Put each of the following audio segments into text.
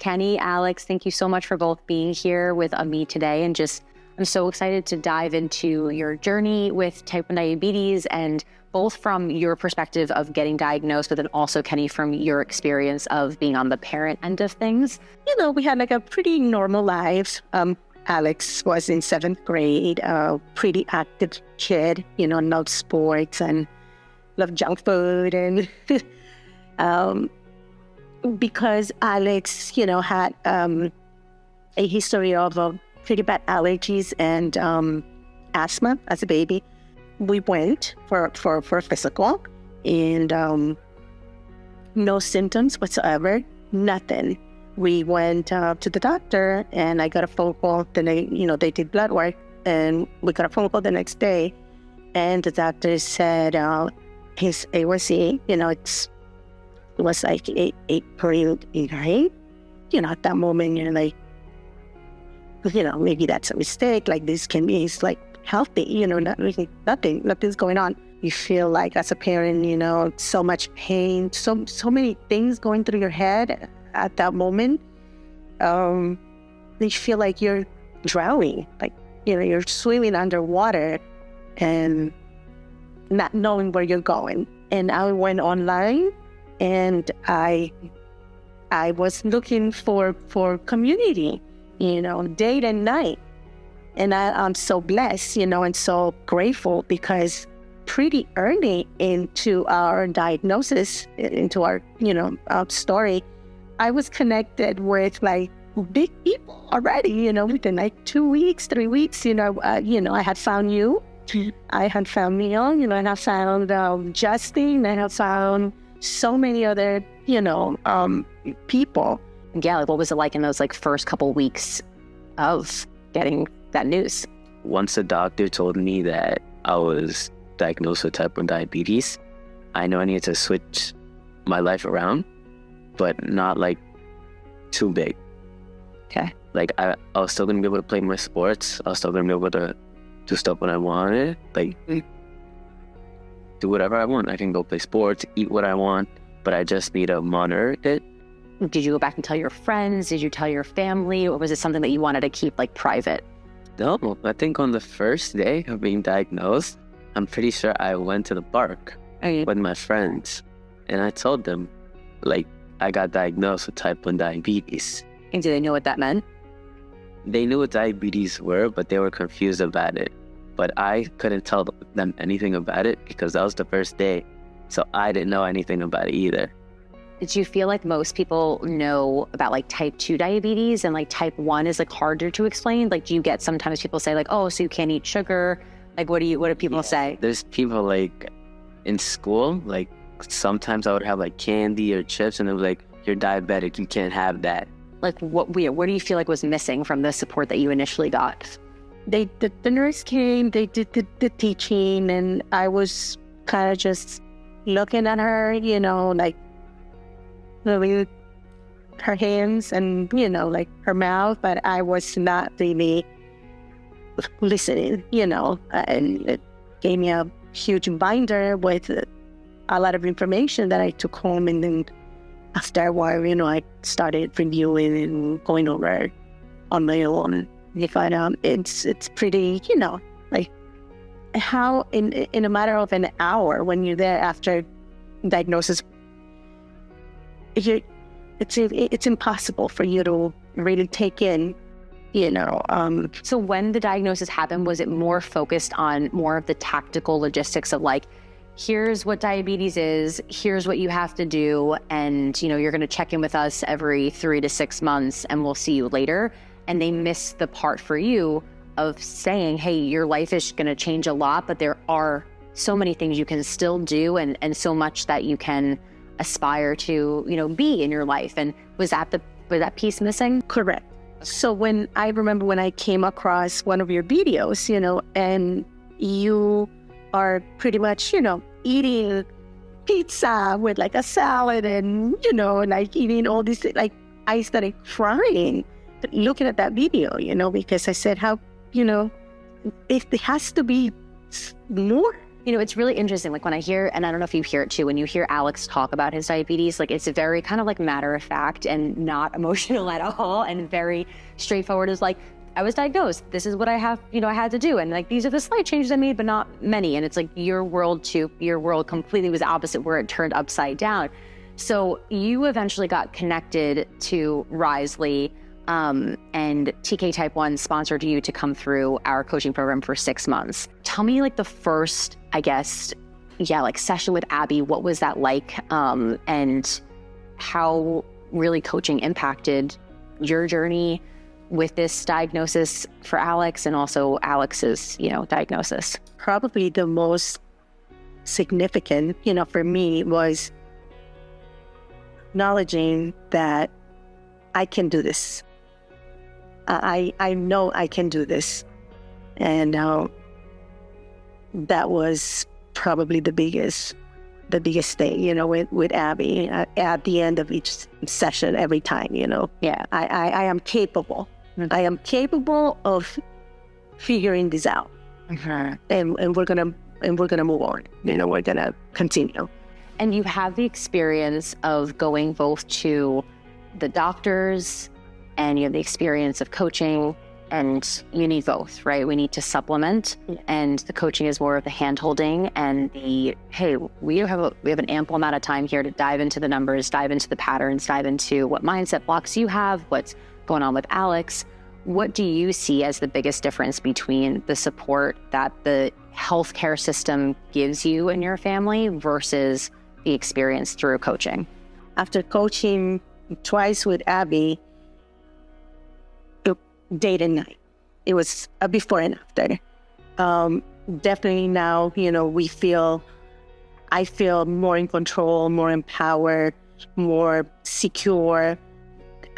Kenny, Alex, thank you so much for both being here with me today. And I'm so excited to dive into your journey with type 1 diabetes, and both from your perspective of getting diagnosed, but then also, Kenny, from your experience of being on the parent end of things. We had like a pretty normal life. Alex was in 7th grade, a pretty active kid, loved sports and loved junk food. And because Alex, had a history of pretty bad allergies and asthma as a baby, we went for a physical, and no symptoms whatsoever, nothing. We went to the doctor, and I got a phone call. Then they did blood work, and we got a phone call the next day, and the doctor said his A1C, it was like 8.9. At that moment, you're like, maybe that's a mistake. Like, this can be, it's like healthy, nothing's going on. You feel like as a parent, so much pain, so many things going through your head at that moment. You feel like you're drowning, like, you're swimming underwater and not knowing where you're going. And I went online, and I was looking for community, day and night. And I'm so blessed, and so grateful, because pretty early into our diagnosis, into our, story, I was connected with like big people already, within like 2 weeks, 3 weeks, I had found you, I had found Neil, and I found Justin, I have found so many other, people. Yeah, like, what was it like in those first couple weeks of getting that news? Once the doctor told me that I was diagnosed with type 1 diabetes, I know I needed to switch my life around, but not too big. Okay. I was still going to be able to play my sports. I was still going to be able to do stuff when I wanted. Do whatever I want. I can go play sports, eat what I want, but I just need to monitor it. Did you go back and tell your friends? Did you tell your family? Or was it something that you wanted to keep private? No, I think on the first day of being diagnosed, I'm pretty sure I went to the park with my friends, and I told them, I got diagnosed with type 1 diabetes. And do they know what that meant? They knew what diabetes were, but they were confused about it. But I couldn't tell them anything about it because that was the first day, so I didn't know anything about it either. Did you feel like most people know about type 2 diabetes and type 1 is harder to explain? Do you get sometimes people say oh, so you can't eat sugar? What do people say? There's people in school, sometimes I would have candy or chips, and they were you're diabetic, you can't have that. What do you feel was missing from the support that you initially got? The nurse came, they did the teaching, and I was kind of just looking at her, really her hands and, her mouth, but I was not really listening, and it gave me a huge binder with a lot of information that I took home. And then after a while, I started reviewing and going over on my own. But it's pretty, how in a matter of an hour, when you're there after diagnosis, it's impossible for you to really take in, So when the diagnosis happened, was it more focused on more of the tactical logistics of here's what diabetes is, here's what you have to do, and you're going to check in with us every 3 to 6 months, and we'll see you later? And they missed the part for you of saying, hey, your life is going to change a lot, but there are so many things you can still do, and so much that you can aspire to, be in your life. And was that piece missing? Correct. So I remember when I came across one of your videos, and you are pretty much, eating pizza with a salad and, eating all this, I started crying looking at that video, because I said, how, it has to be more It's really interesting. Like when I hear, and I don't know if you hear it too, when you hear Alex talk about his diabetes, like it's very kind of like matter of fact and not emotional at all and very straightforward. It's like, I was diagnosed. This is what I have, I had to do. And like, these are the slight changes I made, but not many. And it's like your world completely was opposite where it turned upside down. So you eventually got connected to Risely, and TK Type 1 sponsored you to come through our coaching program for 6 months. Tell me like the first, I guess, like session with Abby, what was that like? And how really coaching impacted your journey with this diagnosis for Alex and also Alex's, diagnosis? Probably the most significant, for me was acknowledging that I can do this. I know I can do this. And that was probably the biggest thing, with Abby at the end of each session, every time, Yeah. I am capable. I am capable of figuring this out. Mm-hmm. And we're gonna move on. We're gonna continue. And you have the experience of going both to the doctors and you have the experience of coaching, and you need both, right? We need to supplement, and the coaching is more of the hand-holding and the, hey, we have an ample amount of time here to dive into the numbers, dive into the patterns, dive into what mindset blocks you have, what's going on with Alex. What do you see as the biggest difference between the support that the healthcare system gives you and your family versus the experience through coaching? After coaching twice with Abby, day and night, it was a before and after. Definitely now, I feel more in control, more empowered, more secure.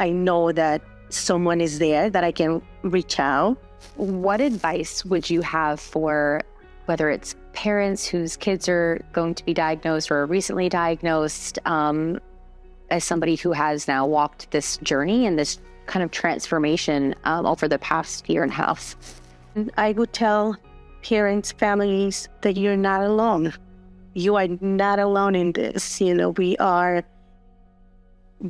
I know that someone is there that I can reach out. What advice would you have for whether it's parents whose kids are going to be diagnosed or recently diagnosed, as somebody who has now walked this journey and this kind of transformation over the past year and a half? I would tell parents, families that you're not alone. You are not alone in this. We are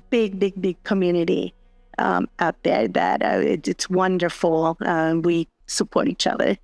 big community out there that it's wonderful. We support each other.